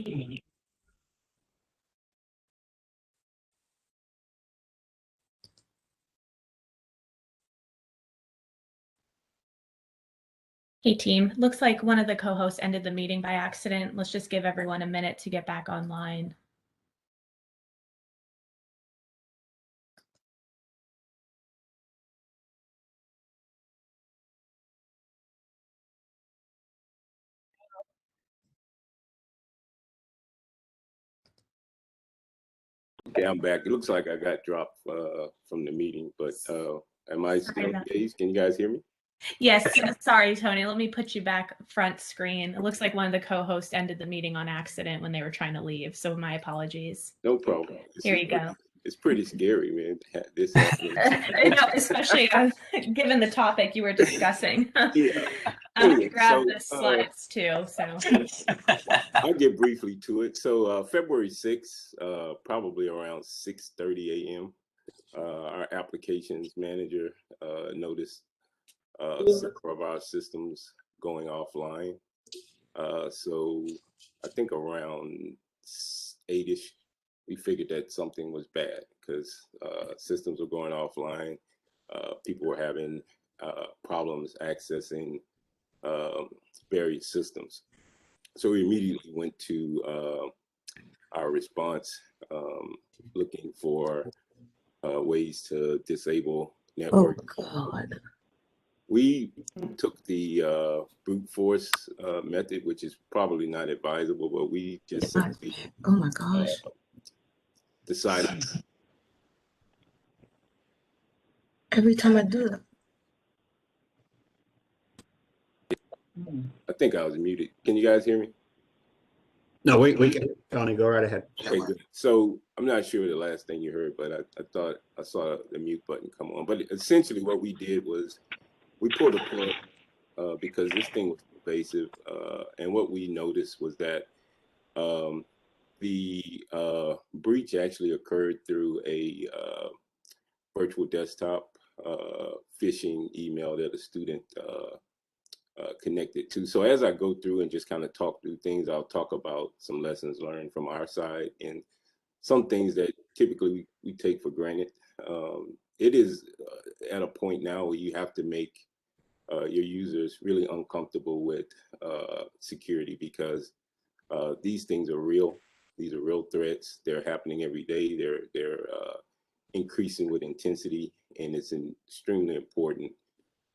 Hey team, looks like one of the co-hosts ended the meeting by accident. Let's just give everyone a minute to get back online. Okay, I'm back. It looks like I got dropped from the meeting, but am I still engaged? Can you guys hear me? Yes, sorry, Tony. Let me put you back front screen. It looks like one of the co-hosts ended the meeting on accident when they were trying to leave, so my apologies. No problem. Here you go. It's pretty scary, man. This happening. I know, especially given the topic you were discussing. Yeah. I'm going to grab the slides too. So I'll get briefly to it. So February 6th, probably around 6:30 a.m., our applications manager noticed several of our systems going offline. So I think around 8-ish, we figured that something was bad because systems were going offline. People were having problems accessing various systems. So we immediately went to our response, looking for ways to disable network. Oh, God. We took the brute force method, which is probably not advisable, but we just simply oh my gosh. decided. Every time I do that. I think I was muted. Can you guys hear me? No, we can, Tony, go right ahead. Okay, good. So I'm not sure the last thing you heard, but I thought I saw the mute button come on. But essentially what we did was we pulled a plug because this thing was pervasive. And what we noticed was that the breach actually occurred through a virtual desktop phishing email that a student connected to. So as I go through and just kind of talk through things, I'll talk about some lessons learned from our side and some things that typically we take for granted. It is at a point now where you have to make your users really uncomfortable with security because these things are real. These are real threats. They're happening every day. They're increasing with intensity, and it's extremely important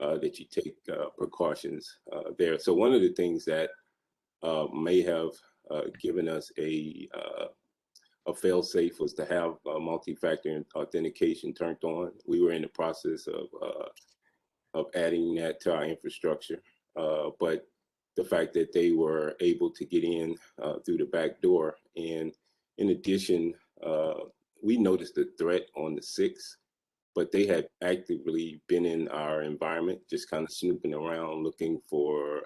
that you take precautions there. So one of the things that may have given us a fail-safe was to have multi-factor authentication turned on. We were in the process of adding that to our infrastructure, but the fact that they were able to get in through the back door, and in addition, we noticed the threat on the 6th. But they had actively been in our environment, just kind of snooping around, looking for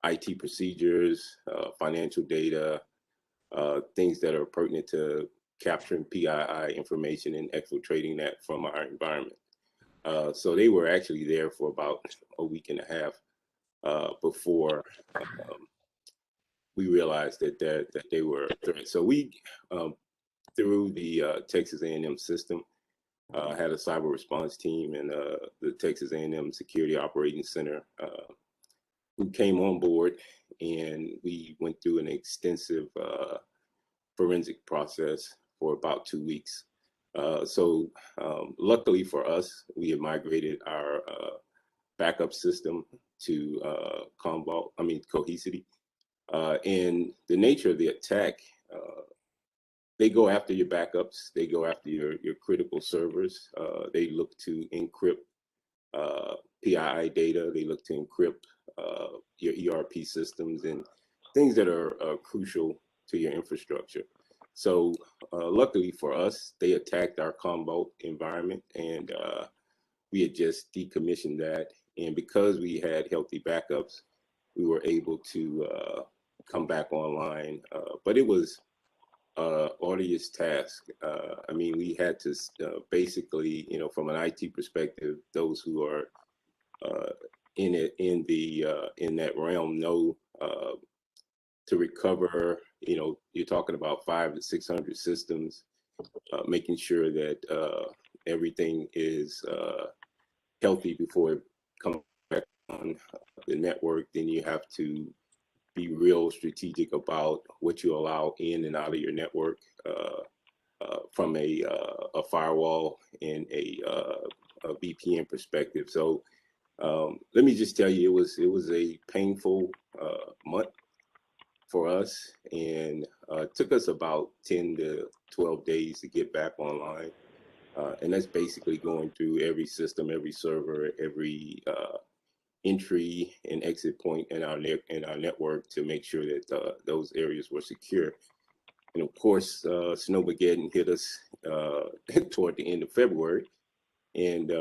IT procedures, financial data, things that are pertinent to capturing PII information and exfiltrating that from our environment. So they were actually there for about a week and a half before we realized that they were a threat. So we, through the Texas A&M system, had a cyber response team and the Texas A&M Security Operating Center who came on board, and we went through an extensive forensic process for about 2 weeks. So luckily for us, we had migrated our backup system to Cohesity. And the nature of the attack, they go after your backups. They go after your critical servers. They look to encrypt PII data. They look to encrypt your ERP systems and things that are crucial to your infrastructure. So luckily for us, they attacked our Commvault environment, and we had just decommissioned that. And because we had healthy backups, we were able to come back online. But it was arduous task. I mean, we had to basically, from an IT perspective, those who are in that realm know to recover you're talking about 500 to 600 systems, making sure that everything is healthy before it comes back on the network. Then you have to be real strategic about what you allow in and out of your network from a firewall and a VPN perspective. So let me just tell you, it was a painful month for us, and it took us about 10 to 12 days to get back online. And that's basically going through every system, every server, every entry and exit point in our network to make sure that those areas were secure. And of course, Snowmageddon hit us toward the end of February, and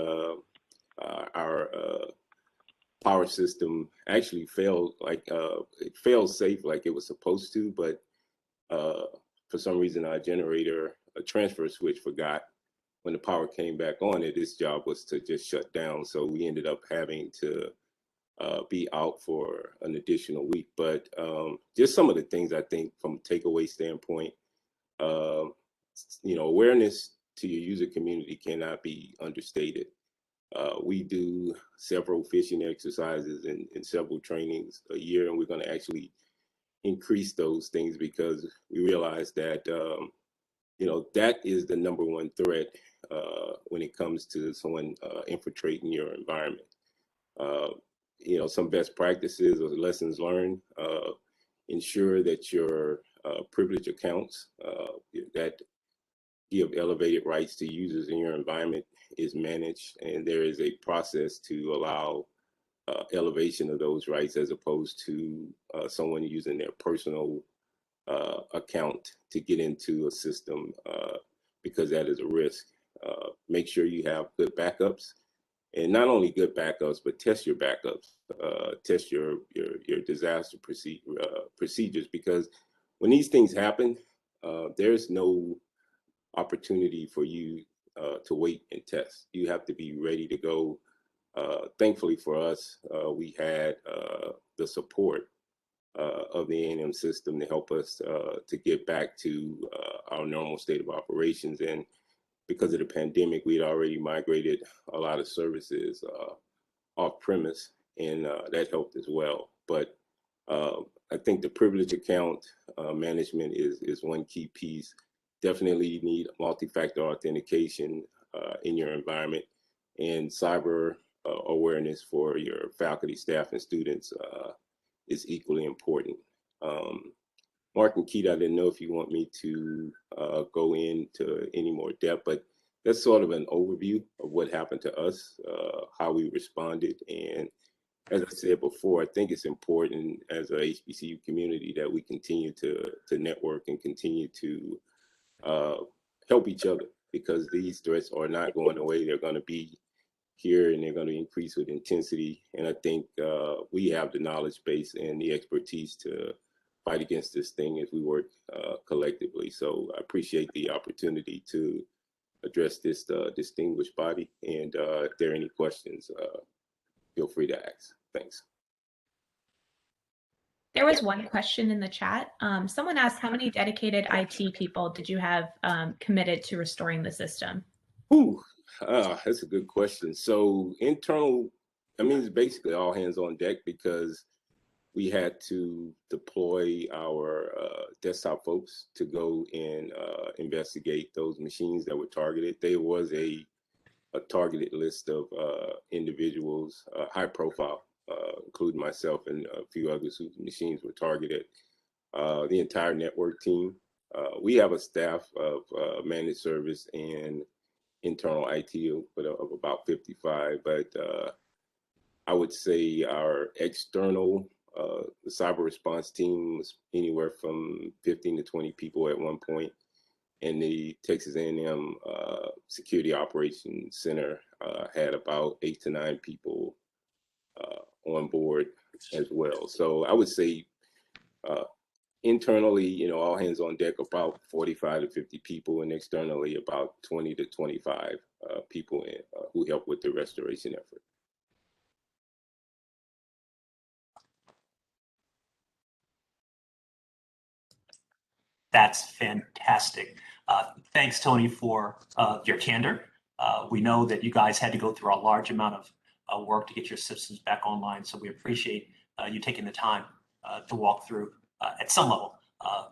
our power system actually failed. Like it failed safe, like it was supposed to, but for some reason, our generator, a transfer switch, forgot. When the power came back on, its job was to just shut down. So we ended up having to be out for an additional week. But just some of the things I think from a takeaway standpoint, awareness to your user community cannot be understated. We do several phishing exercises and several trainings a year, and we're going to actually increase those things because we realize that that is the number one threat when it comes to someone infiltrating your environment. Some best practices or lessons learned, ensure that your privilege accounts that give elevated rights to users in your environment is managed, and there is a process to allow elevation of those rights as opposed to someone using their personal account to get into a system because that is a risk. Make sure you have good backups, and not only good backups, but test your backups, test your disaster procedures, because when these things happen, there's no opportunity for you to wait and test. You have to be ready to go. Thankfully for us, we had the support of the A&M system to help us to get back to our normal state of operations. And because of the pandemic, we had already migrated a lot of services off premise, and that helped as well. But I think the privilege account management is one key piece. Definitely you need multi-factor authentication in your environment, and cyber awareness for your faculty, staff, and students is equally important. Mark and Keita, I didn't know if you want me to go into any more depth, but that's sort of an overview of what happened to us, how we responded. And as I said before, I think it's important as a HBCU community that we continue to network and continue to help each other, because these threats are not going away. They're going to be here, and they're going to increase with intensity. And I think we have the knowledge base and the expertise to fight against this thing as we work collectively. So I appreciate the opportunity to address this distinguished body. And if there are any questions, feel free to ask. Thanks. There was one question in the chat. Someone asked, how many dedicated IT people did you have committed to restoring the system? Ooh, that's a good question. So internal, it's basically all hands on deck, because we had to deploy our desktop folks to go and investigate those machines that were targeted. There was a targeted list of individuals, high profile, including myself and a few others whose machines were targeted. The entire network team. We have a staff of managed service and internal IT of about 55, but I would say our external the cyber response team was anywhere from 15 to 20 people at one point, and the Texas A&M Security Operations Center had about 8 to 9 people on board as well. So I would say internally, all hands on deck, about 45 to 50 people, and externally about 20 to 25 people who help with the restoration effort. That's fantastic. Thanks, Tony, for your candor. We know that you guys had to go through a large amount of work to get your systems back online, so we appreciate you taking the time to walk through at some level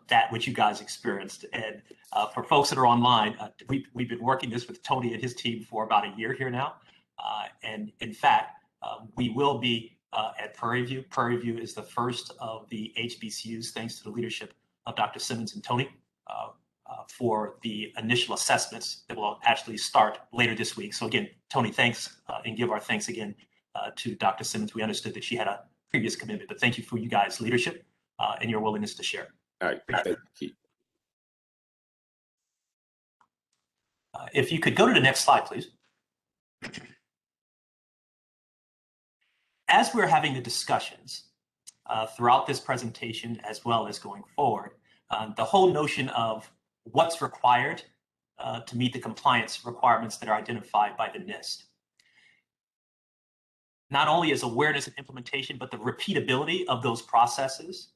that which you guys experienced. And for folks that are online, we've been working this with Tony and his team for about a year here now. And in fact, we will be at Prairie View. Prairie View is the first of the HBCUs, thanks to the leadership of Dr. Simmons and Tony, for the initial assessments that will actually start later this week. So again, Tony, thanks, and give our thanks again to Dr. Simmons. We understood that she had a previous commitment, but thank you for you guys' leadership and your willingness to share. All right, thank you. If you could go to the next slide, please. As we're having the discussions throughout this presentation, as well as going forward, the whole notion of what's required to meet the compliance requirements that are identified by the NIST. Not only is awareness and implementation, but the repeatability of those processes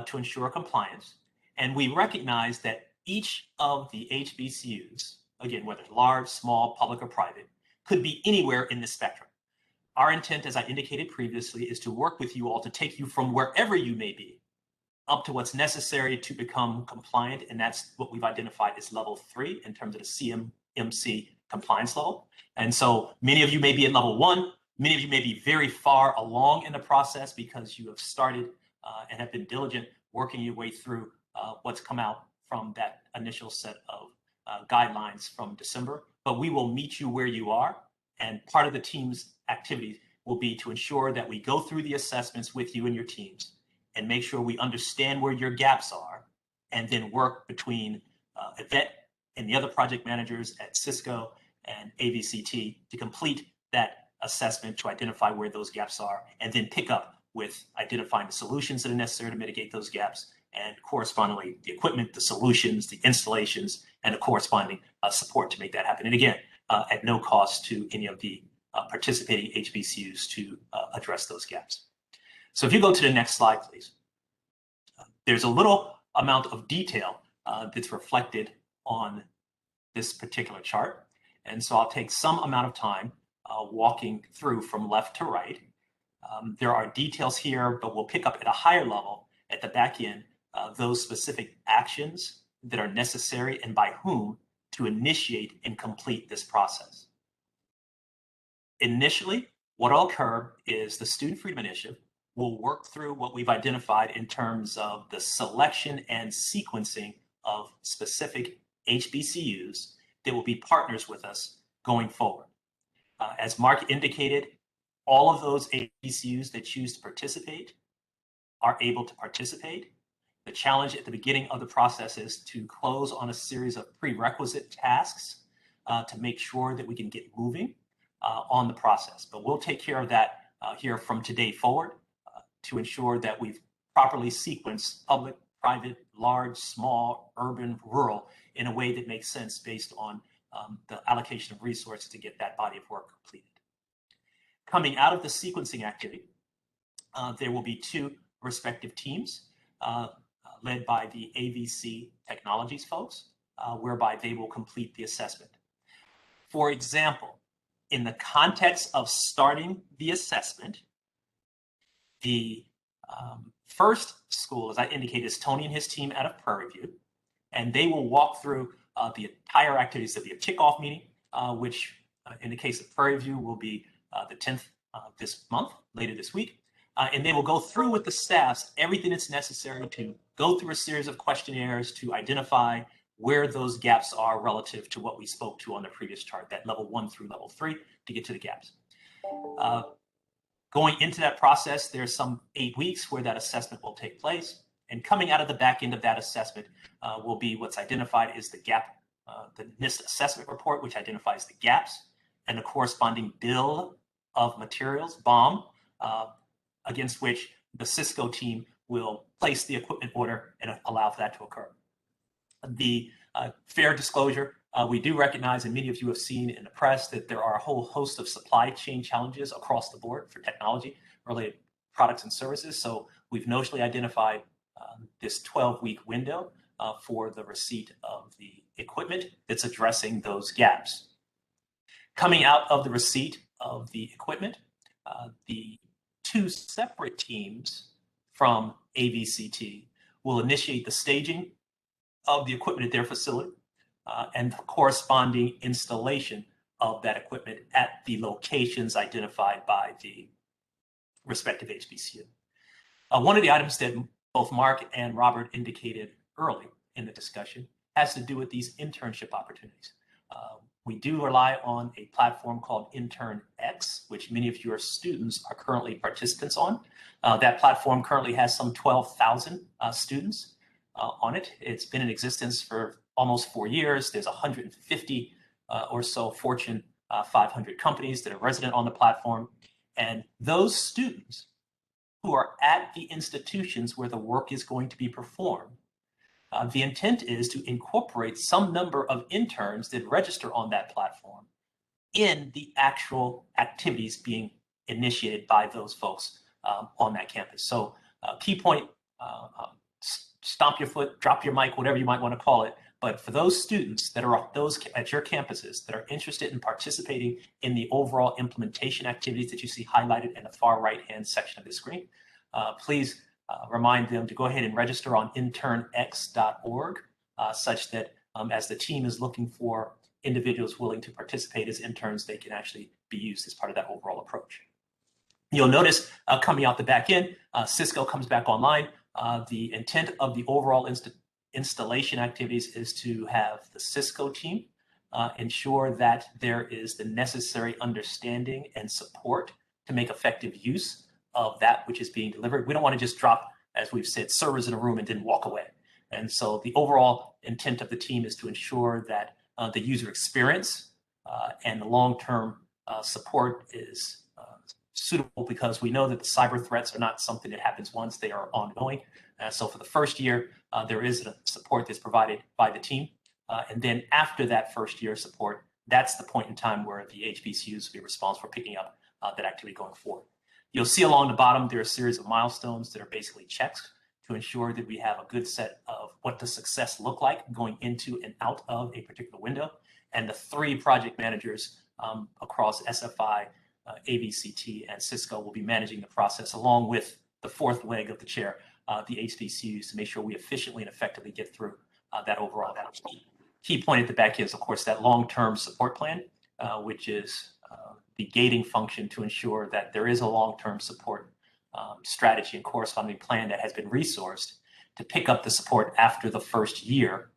to ensure compliance. And we recognize that each of the HBCUs, again, whether large, small, public, or private, could be anywhere in the spectrum. Our intent, as I indicated previously, is to work with you all to take you from wherever you may be up to what's necessary to become compliant. And that's what we've identified as level 3 in terms of the CMMC compliance level. And so many of you may be at level 1. Many of you may be very far along in the process because you have started and have been diligent working your way through what's come out from that initial set of guidelines from December. But we will meet you where you are. And part of the team's activities will be to ensure that we go through the assessments with you and your teams and make sure we understand where your gaps are, and then work between Yvette and the other project managers at Cisco and AVCT to complete that assessment to identify where those gaps are, and then pick up with identifying the solutions that are necessary to mitigate those gaps, and correspondingly the equipment, the solutions, the installations, and the corresponding support to make that happen. And again, at no cost to any of the participating HBCUs to address those gaps. So if you go to the next slide, please. There's a little amount of detail that's reflected on this particular chart. And so I'll take some amount of time walking through from left to right. There are details here, but we'll pick up at a higher level at the back end those specific actions that are necessary and by whom to initiate and complete this process. Initially, what will occur is the Student Freedom Initiative will work through what we've identified in terms of the selection and sequencing of specific HBCUs that will be partners with us going forward. As Mark indicated, all of those HBCUs that choose to participate are able to participate. The challenge at the beginning of the process is to close on a series of prerequisite tasks to make sure that we can get moving on the process. But we'll take care of that here from today forward to ensure that we've properly sequenced public, private, large, small, urban, rural in a way that makes sense based on the allocation of resources to get that body of work completed. Coming out of the sequencing activity, there will be 2 respective teams led by the AVC Technologies folks, whereby they will complete the assessment. For example, in the context of starting the assessment, the first school, as I indicated, is Tony and his team out of Prairie View, and they will walk through the entire activities of the kickoff meeting, which in the case of Prairie View will be the 10th this month, later this week. And they will go through with the staffs everything that's necessary to go through a series of questionnaires to identify where those gaps are relative to what we spoke to on the previous chart, that level 1 through level 3, to get to the gaps. Going into that process, there's some 8 weeks where that assessment will take place. And coming out of the back end of that assessment will be what's identified as the gap, the NIST assessment report, which identifies the gaps, and the corresponding bill of materials, BOM, against which the Cisco team will place the equipment order and allow for that to occur. The fair disclosure, we do recognize, and many of you have seen in the press, that there are a whole host of supply chain challenges across the board for technology-related products and services. So we've notionally identified this 12-week window for the receipt of the equipment that's addressing those gaps. Coming out of the receipt of the equipment, the two separate teams from AVCT will initiate the staging of the equipment at their facility and the corresponding installation of that equipment at the locations identified by the respective HBCU. One of the items that both Mark and Robert indicated early in the discussion has to do with these internship opportunities. We do rely on a platform called InternX, which many of your students are currently participants on. That platform currently has some 12,000 students on it. It's been in existence for almost 4 years. There's 150 or so Fortune 500 companies that are resident on the platform. And those students who are at the institutions where the work is going to be performed, the intent is to incorporate some number of interns that register on that platform in the actual activities being initiated by those folks on that campus. So key point, stomp your foot, drop your mic, whatever you might want to call it. But for those students that are at your campuses that are interested in participating in the overall implementation activities that you see highlighted in the far right-hand section of the screen, please remind them to go ahead and register on internx.org such that as the team is looking for individuals willing to participate as interns, they can actually be used as part of that overall approach. You'll notice coming out the back end, Cisco comes back online. The intent of the overall installation activities is to have the Cisco team ensure that there is the necessary understanding and support to make effective use of that which is being delivered. We don't want to just drop, as we've said, servers in a room and then walk away. And so the overall intent of the team is to ensure that the user experience and the long-term support is suitable, because we know that the cyber threats are not something that happens once, they are ongoing. So for the first year, there is support that's provided by the team. And then after that first year support, that's the point in time where the HBCUs will be responsible for picking up that activity going forward. You'll see along the bottom, there are a series of milestones that are basically checks to ensure that we have a good set of what does success look like going into and out of a particular window. And the 3 project managers across SFI, AVCT, and Cisco will be managing the process along with the 4th leg of the chair, the HBCUs, to make sure we efficiently and effectively get through that overall. Key point at the back is, of course, that long-term support plan, which is the gating function to ensure that there is a long-term support strategy and corresponding plan that has been resourced to pick up the support after the first year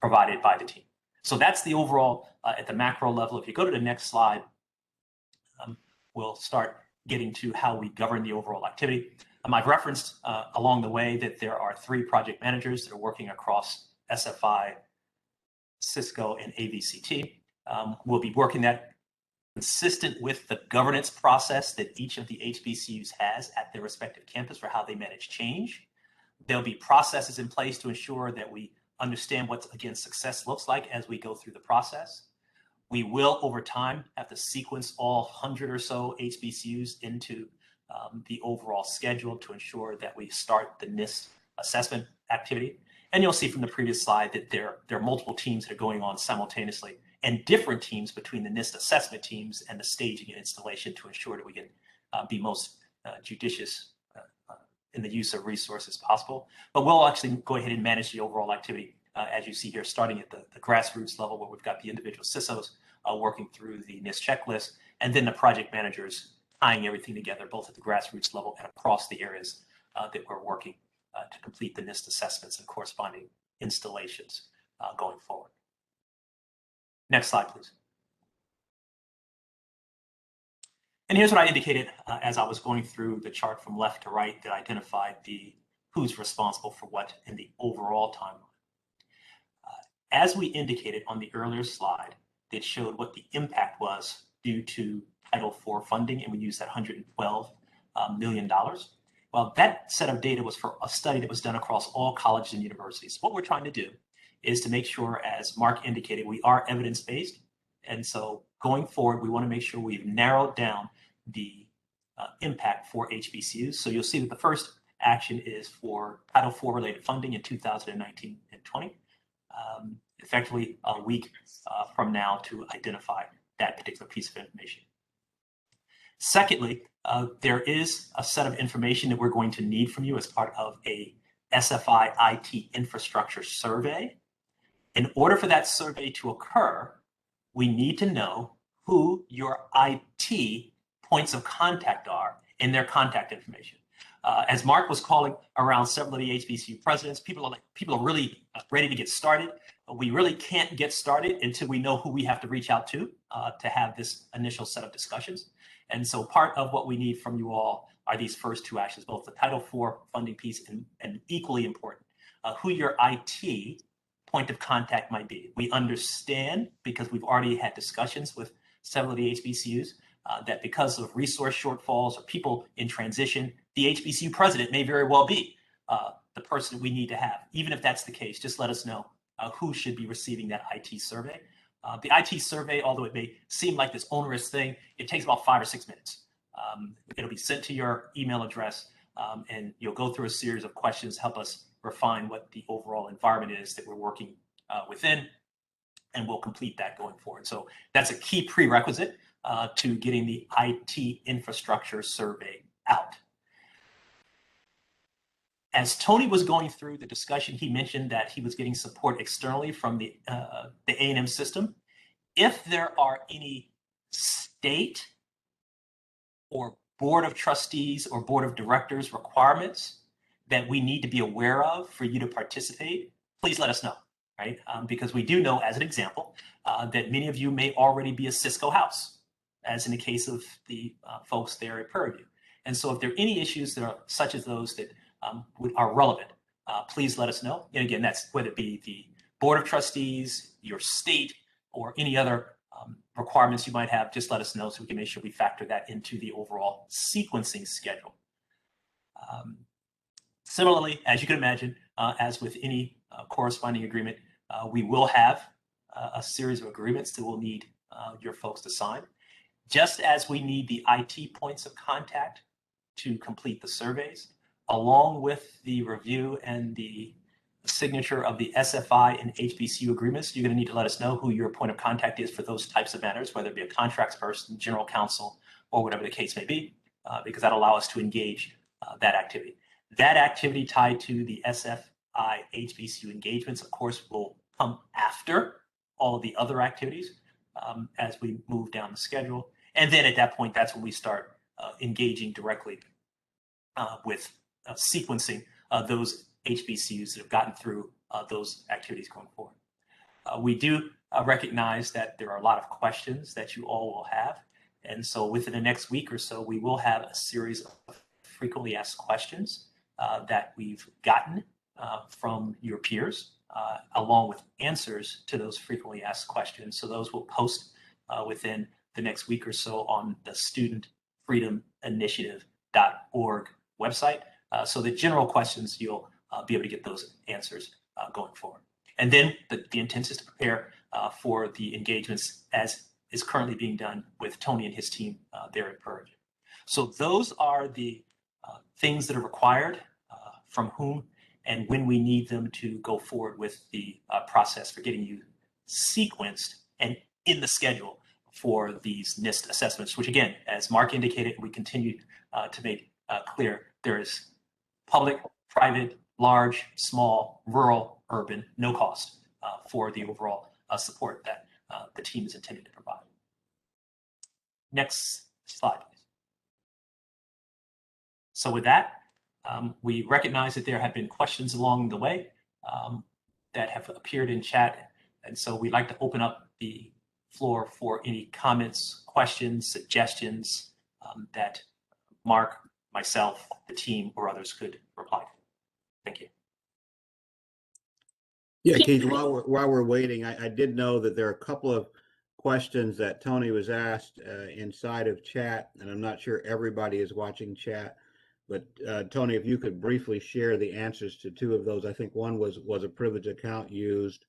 provided by the team. So that's the overall at the macro level. If you go to the next slide, we'll start getting to how we govern the overall activity. I've referenced along the way that there are 3 project managers that are working across SFI, Cisco, and AVCT. We'll be working that consistent with the governance process that each of the HBCUs has at their respective campus for how they manage change. There'll be processes in place to ensure that we understand what, again, success looks like as we go through the process. We will, over time, have to sequence all 100 or so HBCUs into the overall schedule to ensure that we start the NIST assessment activity. And you'll see from the previous slide that there are multiple teams that are going on simultaneously, and different teams between the NIST assessment teams and the staging and installation to ensure that we can be most judicious in the use of resources possible. But we'll actually go ahead and manage the overall activity, as you see here, starting at the grassroots level, where we've got the individual CISOs working through the NIST checklist, and then the project managers tying everything together, both at the grassroots level and across the areas that we're working to complete the NIST assessments and corresponding installations going forward. Next slide, please. And here's what I indicated as I was going through the chart from left to right that identified who's responsible for what in the overall timeline. As we indicated on the earlier slide, that showed what the impact was due to Title IV funding, and we used that $112 million. Well, that set of data was for a study that was done across all colleges and universities. What we're trying to do is to make sure, as Mark indicated, we are evidence-based. And so going forward, we want to make sure we've narrowed down the impact for HBCUs. So you'll see that the first action is for Title IV related funding in 2019 and 2020, effectively a week from now to identify that particular piece of information. Secondly, there is a set of information that we're going to need from you as part of a SFI IT infrastructure survey. In order for that survey to occur, we need to know who your IT points of contact are and their contact information. As Mark was calling around several of the HBCU presidents, people are really ready to get started. We really can't get started until we know who we have to reach out to have this initial set of discussions. And so part of what we need from you all are these first two actions, both the Title IV funding piece and equally important, who your IT point of contact might be. We understand, because we've already had discussions with several of the HBCUs, that because of resource shortfalls or people in transition, the HBCU president may very well be the person that we need to have. Even if that's the case, just let us know who should be receiving that IT survey. The IT survey, although it may seem like this onerous thing, it takes about 5 or 6 minutes. It'll be sent to your email address, and you'll go through a series of questions, help us refine what the overall environment is that we're working within, and we'll complete that going forward. So that's a key prerequisite to getting the IT infrastructure survey out. As Tony was going through the discussion, he mentioned that he was getting support externally from the A&M system. If there are any state or board of trustees or board of directors requirements that we need to be aware of for you to participate, please let us know, right? Because we do know, as an example, that many of you may already be a Cisco house, as in the case of the folks there at Prairie View. And so if there are any issues that are such as those that are relevant, please let us know. And again, that's whether it be the board of trustees, your state, or any other requirements you might have, just let us know so we can make sure we factor that into the overall sequencing schedule. Similarly, as you can imagine, as with any corresponding agreement, we will have a series of agreements that we'll need your folks to sign. Just as we need the IT points of contact to complete the surveys, along with the review and the signature of the SFI and HBCU agreements, you're going to need to let us know who your point of contact is for those types of matters, whether it be a contracts person, general counsel, or whatever the case may be, because that'll allow us to engage that activity. That activity tied to the SFI HBCU engagements, of course, will come after all of the other activities as we move down the schedule. And then at that point, that's when we start engaging directly with sequencing those HBCUs that have gotten through those activities going forward. We do recognize that there are a lot of questions that you all will have. And so within the next week or so, we will have a series of frequently asked questions that we've gotten from your peers, along with answers to those frequently asked questions. So those will post within the next week or so on the studentfreedominitiative.org website. So the general questions, you'll be able to get those answers going forward. And then the intent is to prepare for the engagements as is currently being done with Tony and his team there at Prairie View. So those are the things that are required from whom and when we need them to go forward with the process for getting you sequenced and in the schedule for these NIST assessments, which again, as Mark indicated, we continue to make clear, there is public, private, large, small, rural, urban, no cost for the overall support that the team is intended to provide. Next slide, please. So with that, we recognize that there have been questions along the way that have appeared in chat. And so we'd like to open up the floor for any comments, questions, suggestions that Mark, myself, the team, or others could reply to. Thank you. Yeah, Keith, while we're waiting, I did know that there are a couple of questions that Tony was asked inside of chat, and I'm not sure everybody is watching chat, but Tony, if you could briefly share the answers to two of those. I think one was a privileged account used,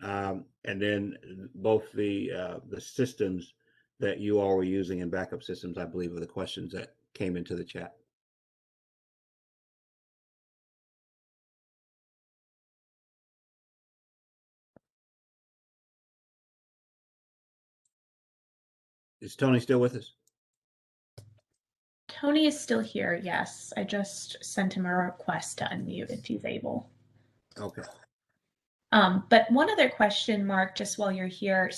and then both the systems that you all were using and backup systems, I believe, are the questions that came into the chat. Is Tony still with us? Tony is still here. Yes, I just sent him a request to unmute if he's able. Okay. But one other question, Mark, just while you're here,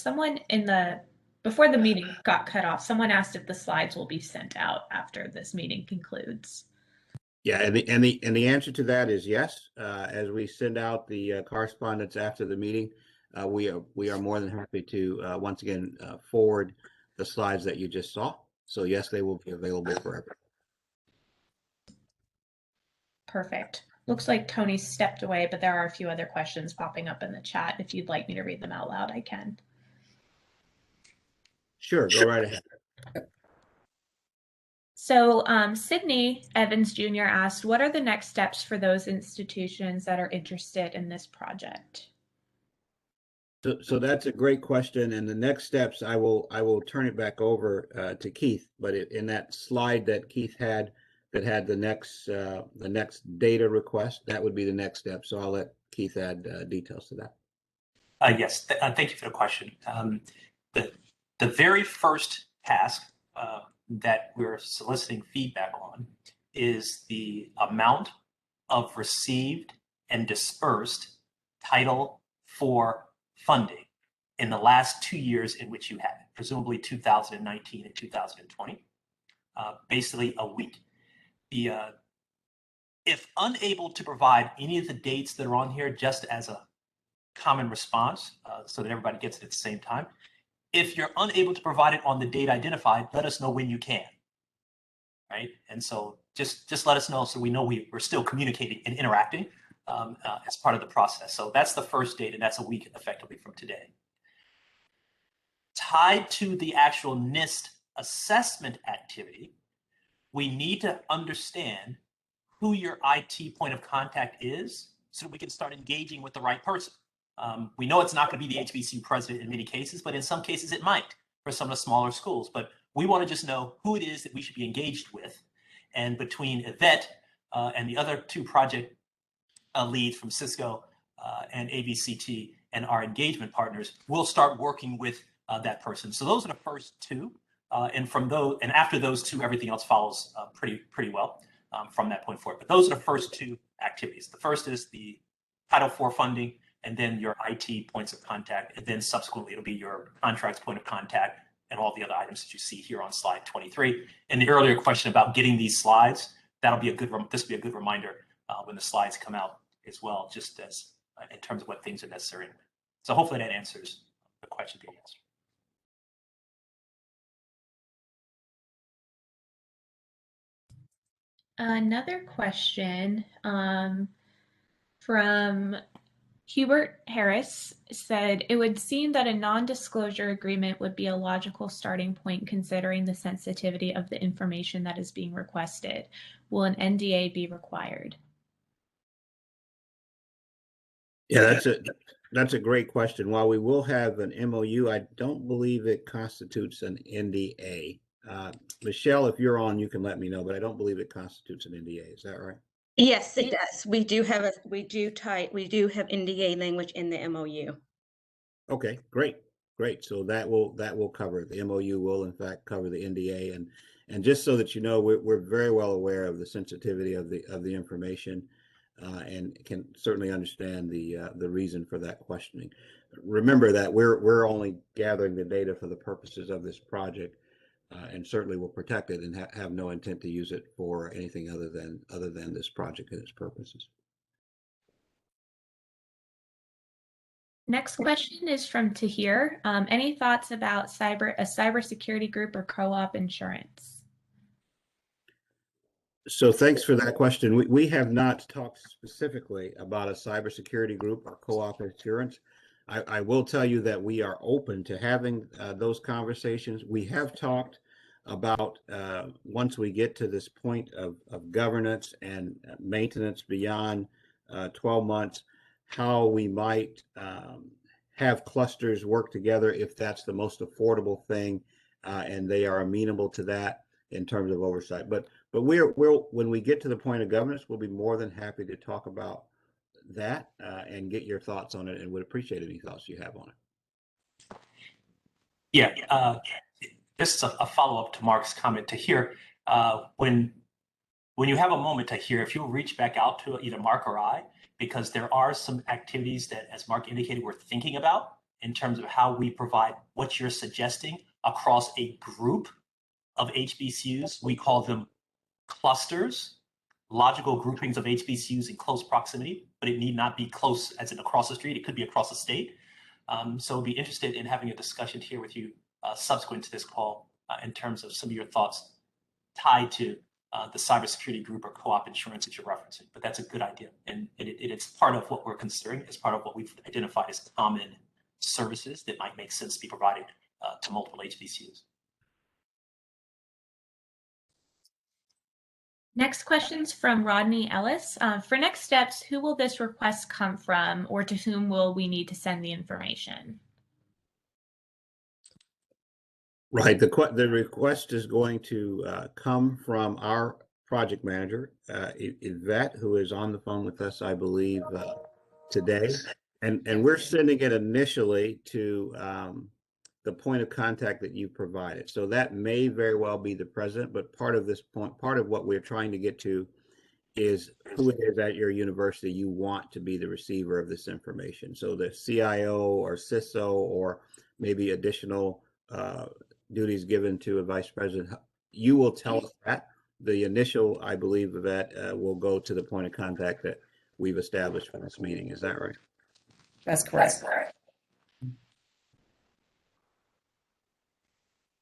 before the meeting got cut off, someone asked if the slides will be sent out after this meeting concludes. Yeah, and the answer to that is yes. As we send out the correspondence after the meeting, we are more than happy to once again forward the slides that you just saw. So yes, they will be available forever. Perfect. Looks like Tony stepped away, but there are a few other questions popping up in the chat. If you'd like me to read them out loud, I can. Sure, go right ahead. So Sydney Evans Jr. asked, what are the next steps for those institutions that are interested in this project? So that's a great question, and the next steps I will turn it back over to Keith. But in that slide that Keith had that had the next data request, that would be the next step. So I'll let Keith add details to that. Yes, thank you for the question. The very first task that we're soliciting feedback on is the amount of received and dispersed Title IV funding in the last 2 years in which you had it, presumably 2019 and 2020, basically a week. If unable to provide any of the dates that are on here, just as a common response so that everybody gets it at the same time, if you're unable to provide it on the date identified, let us know when you can, right? And so just let us know so we know we're still communicating and interacting as part of the process. So that's the first date, and that's a week effectively from today. Tied to the actual NIST assessment activity, we need to understand who your IT point of contact is so that we can start engaging with the right person. We know it's not going to be the HBCU president in many cases, but in some cases it might for some of the smaller schools. But we want to just know who it is that we should be engaged with. And between Yvette and the other two project leads from Cisco and ABCT and our engagement partners, we'll start working with that person. So those are the first two. And from those, and after those two, everything else follows pretty well from that point forward. But those are the first two activities. The first is the Title IV funding, and then your IT points of contact, and then subsequently it'll be your contracts point of contact and all the other items that you see here on slide 23. And the earlier question about getting these slides, this will be a good reminder when the slides come out as well, just as in terms of what things are necessary. So hopefully that answers the question being asked. Another question from Hubert Harris said, it would seem that a non-disclosure agreement would be a logical starting point considering the sensitivity of the information that is being requested. Will an NDA be required? Yeah, that's a great question. While we will have an MOU, I don't believe it constitutes an NDA. Michelle, if you're on, you can let me know, but I don't believe it constitutes an NDA. Is that right? Yes, it does. We do have NDA language in the MOU. Okay, great. So that will cover the MOU will in fact cover the NDA, and just so that you know, we're very well aware of the sensitivity of the information, and can certainly understand the reason for that questioning. Remember that we're only gathering the data for the purposes of this project, and certainly will protect it and have no intent to use it for anything other than this project and its purposes. Next question is from Tahir. Any thoughts about a cybersecurity group or co-op insurance? So thanks for that question. We have not talked specifically about a cybersecurity group or co-op insurance. I will tell you that we are open to having those conversations. We have talked about once we get to this point of governance and maintenance beyond 12 months, how we might have clusters work together if that's the most affordable thing, and they are amenable to that in terms of oversight. But when we get to the point of governance, we'll be more than happy to talk about that and get your thoughts on it, and would appreciate any thoughts you have on it. Yeah, just a follow-up to Mark's comment to hear when you have a moment to hear, if you'll reach back out to either Mark or I, because there are some activities that, as Mark indicated, we're thinking about in terms of how we provide what you're suggesting across a group of HBCUs. We call them clusters, logical groupings of HBCUs in close proximity, but it need not be close as in across the street. It could be across the state. So I'd be interested in having a discussion here with you subsequent to this call in terms of some of your thoughts tied to the cybersecurity group or co-op insurance that you're referencing. But that's a good idea. And it's part of what we're considering. It's part of what we've identified as common services that might make sense to be provided to multiple HBCUs. Next question's from Rodney Ellis. For next steps, who will this request come from, or to whom will we need to send the information? Right. The request is going to come from our project manager, Yvette, who is on the phone with us, I believe, today. And we're sending it initially to the point of contact that you provided. So that may very well be the president, but part of what we're trying to get to is who it is at your university you want to be the receiver of this information. So the CIO or CISO or maybe additional duties given to a vice president, you will tell us that. The initial, I believe, that will go to the point of contact that we've established for this meeting. Is that right? That's correct.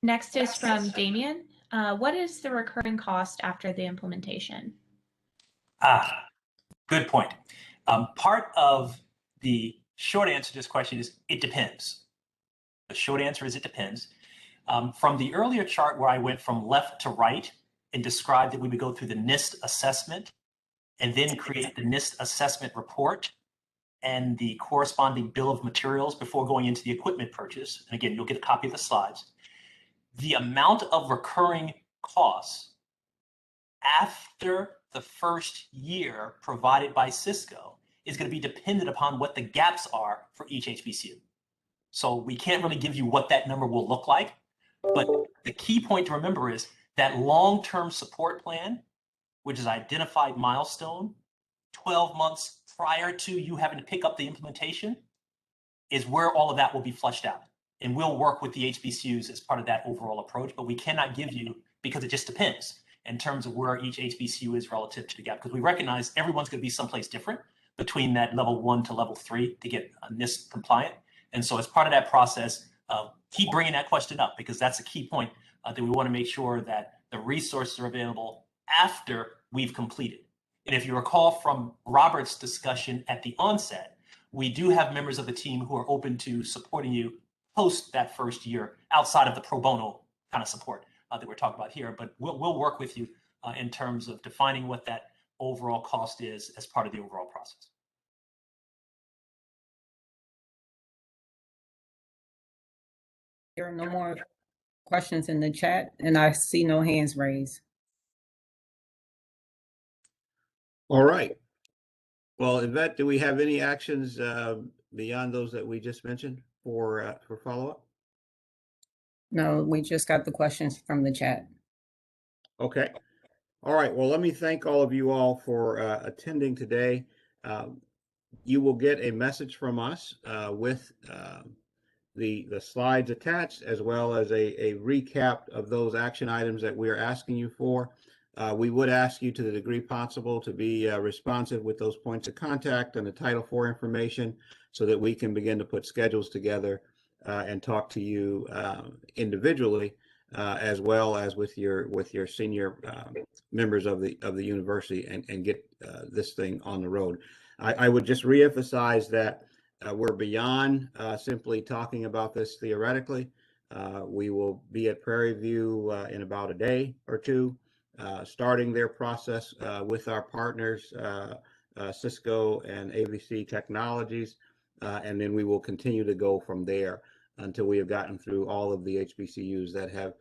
Next is from Damien. What is the recurring cost after the implementation? Good point. Part of the short answer to this question is it depends. The short answer is it depends. From the earlier chart where I went from left to right and described that we would go through the NIST assessment and then create the NIST assessment report and the corresponding bill of materials before going into the equipment purchase. And again, you'll get a copy of the slides. The amount of recurring costs after the first year provided by Cisco is going to be dependent upon what the gaps are for each HBCU. So we can't really give you what that number will look like. But the key point to remember is that long-term support plan, which is identified milestone, 12 months prior to you having to pick up the implementation, is where all of that will be fleshed out. And we'll work with the HBCUs as part of that overall approach, but we cannot give you, because it just depends in terms of where each HBCU is relative to the gap, because we recognize everyone's going to be someplace different between that level 1 to level 3 to get NIST compliant. And so as part of that process, keep bringing that question up, because that's a key point that we want to make sure that the resources are available after we've completed. And if you recall from Robert's discussion at the onset, we do have members of the team who are open to supporting you post that first year outside of the pro bono kind of support that we're talking about here. But we'll work with you in terms of defining what that overall cost is as part of the overall process. There are no more questions in the chat, and I see no hands raised. All right. Well, Yvette, do we have any actions beyond those that we just mentioned for follow-up? No, we just got the questions from the chat. Okay. All right. Well, let me thank all of you all for attending today. You will get a message from us with the slides attached, as well as a recap of those action items that we are asking you for. We would ask you, to the degree possible, to be responsive with those points of contact and the Title IV information, so that we can begin to put schedules together and talk to you individually, as well as with your senior members of the university, and get this thing on the road. I would just reemphasize that we're beyond simply talking about this theoretically. We will be at Prairie View in about a day or two, starting their process with our partners, Cisco and ABC Technologies, and then we will continue to go from there until we have gotten through all of the HBCUs that have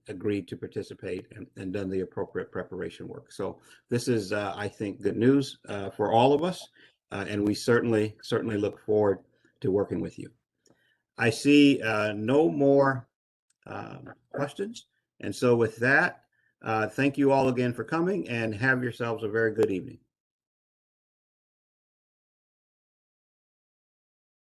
agreed to participate and done the appropriate preparation work. So this is, I think, good news for all of us, and we certainly look forward to working with you. I see no more questions. And so with that, thank you all again for coming, and have yourselves a very good evening.